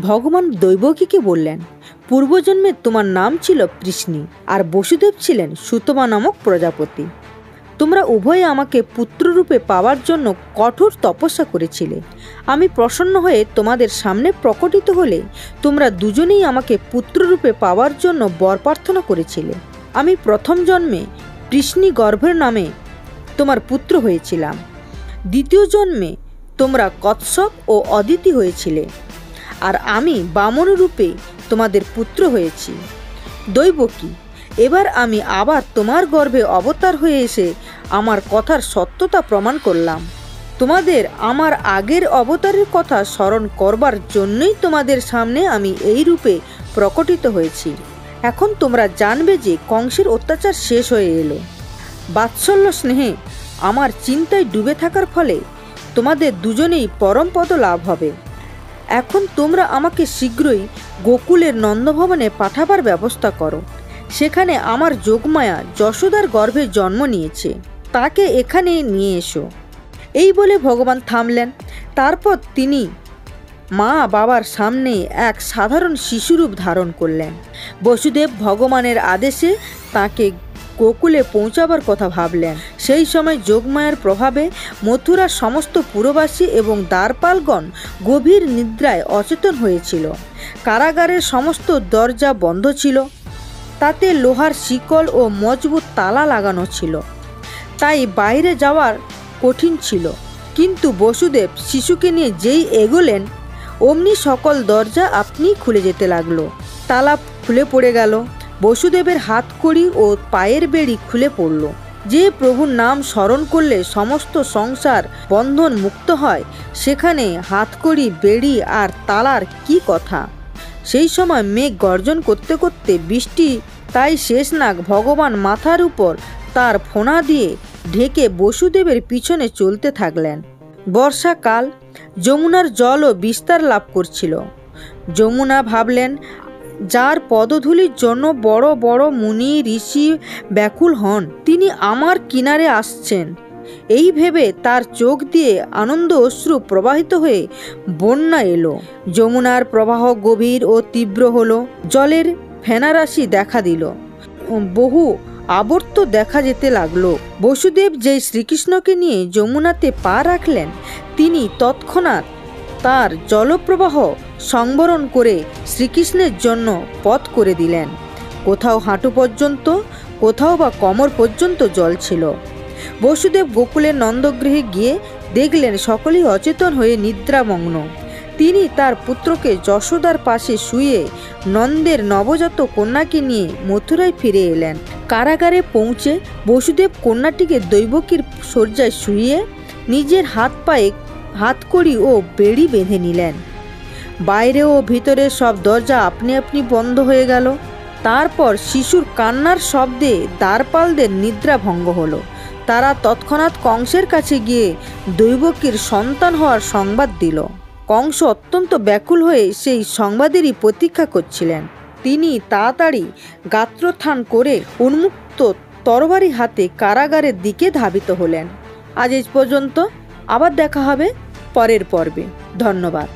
ভগবান দৈবকীকে বললেন, পূর্বজন্মে তোমার নাম ছিল পৃষ্ণি, আর বসুদেব ছিলেন সুতমা নামক প্রজাপতি। তোমরা উভয়ে আমাকে পুত্ররূপে পাওয়ার জন্য কঠোর তপস্যা করেছিলে। আমি প্রসন্ন হয়ে তোমাদের সামনে প্রকটিত হলে তোমরা দুজনেই আমাকে পুত্ররূপে পাওয়ার জন্য বর প্রার্থনা করেছিলে। আমি প্রথম জন্মে পৃষ্ণি গর্ভের নামে তোমার পুত্র হয়েছিলাম। দ্বিতীয় জন্মে তোমরা কচ্ছপ ও অদিতি হয়েছিলে, আর আমি বামন রূপে তোমাদের পুত্র হয়েছি। দৈবকী, এবার আমি আবার তোমার গর্ভে অবতার হয়ে এসে আমার কথার সত্যতা প্রমাণ করলাম। তোমাদের আমার আগের অবতারের কথা স্মরণ করবার জন্যই তোমাদের সামনে আমি এই রূপে প্রকটিত হয়েছি। এখন তোমরা জানবে যে কংসের অত্যাচার শেষ হয়ে এলো। বাৎসল্য স্নেহে আমার চিন্তায় ডুবে থাকার ফলে তোমাদের দুজনেই পরমপদ লাভ হবে। এখন তোমরা আমাকে শীঘ্রই গোকুলের নন্দভবনে পাঠাবার ব্যবস্থা করো। সেখানে আমার যোগমায়া যশোদার গর্ভে জন্ম নিয়েছে, তাকে এখানে নিয়ে এসো। এই বলে ভগবান থামলেন। তারপর তিনি মা বাবার সামনে এক সাধারণ শিশুরূপ ধারণ করলেন। বসুদেব ভগবানের আদেশে তাকে গোকুলে পৌঁছাবার কথা ভাবলেন। সেই সময় যোগমায়ার প্রভাবে মথুরার সমস্ত পুরবাসী এবং দ্বারপালগণ গভীর নিদ্রায় অচেতন হয়েছিল। কারাগারের সমস্ত দরজা বন্ধ ছিল, তাতে লোহার শিকল ও মজবুত তালা লাগানো ছিল, তাই বাইরে যাওয়ার কঠিন ছিল। কিন্তু বসুদেব শিশুকে নিয়ে যেই এগোলেন, অমনি সকল দরজা আপনি খুলে যেতে লাগলো। তালা খুলে পড়ে গেল। বসুদেবের হাতকড়ি ও পায়ের বেড়ি খুলে পড়ল। যে প্রভুর নাম স্মরণ করলে সমস্ত সংসার বন্ধন মুক্ত হয়, সেখানে হাতকড়ি, বেড়ি আর তালার কি কথা। সেই সময় মেঘ গর্জন করতে করতে বৃষ্টি, তাই শেষনাগ ভগবান মাথার উপর তার ফোনা দিয়ে ঢেকে বসুদেবের পিছনে চলতে থাকলেন। বর্ষাকাল, যমুনার জলও বিস্তার লাভ করছিল। যমুনা ভাবলেন, যার পদধূলির জন্য বড় বড় মুনি ঋষি ব্যাকুল হন, তিনি আমার কিনারে আসছেন। এই ভেবে তার চোখ দিয়ে আনন্দ অশ্রু প্রবাহিত হয়ে বন্যা এলো। যমুনার প্রবাহ গভীর ও তীব্র হলো। জলের ফেনারাশি দেখা দিল। বহু আবর্ত দেখা যেতে লাগলো। বসুদেব যেই শ্রীকৃষ্ণকে নিয়ে যমুনাতে পা রাখলেন, তিনি তৎক্ষণাৎ তার জলপ্রবাহ সংবরণ করে শ্রীকৃষ্ণের জন্য পথ করে দিলেন। কোথাও হাঁটু পর্যন্ত, কোথাও বা কোমর পর্যন্ত জল ছিল। বসুদেব গোকুলের নন্দগৃহে গিয়ে দেখলেন সকলেই অচেতন হয়ে নিদ্রামগ্ন। তিনি তার পুত্রকে যশোদার পাশে শুয়ে নন্দের নবজাত কন্যাকে নিয়ে মথুরায় ফিরে এলেন। কারাগারে পৌঁছে বসুদেব কন্যাটিকে দৈবকীর শয্যায় শুইয়ে নিজের হাত পায়ে হাতকড়ি ও বেড়ি বেঁধে নিলেন। বাইরে ও ভিতরে সব দরজা আপনি আপনি বন্ধ হয়ে গেল। তারপর শিশুর কান্নার শব্দে দ্বারপালদের নিদ্রা ভঙ্গ হলো। তারা তৎক্ষণাৎ কংসের কাছে গিয়ে দৈবকীর সন্তান হওয়ার সংবাদ দিল। কংস অত্যন্ত ব্যাকুল হয়ে সেই সংবাদেরই প্রতীক্ষা করছিলেন। তিনি তাড়াতাড়ি গাত্রোত্থান করে উন্মুক্ত তরবারি হাতে কারাগারের দিকে ধাবিত হলেন। আজ এই পর্যন্ত, আবার দেখা হবে পরের পর্বে। ধন্যবাদ।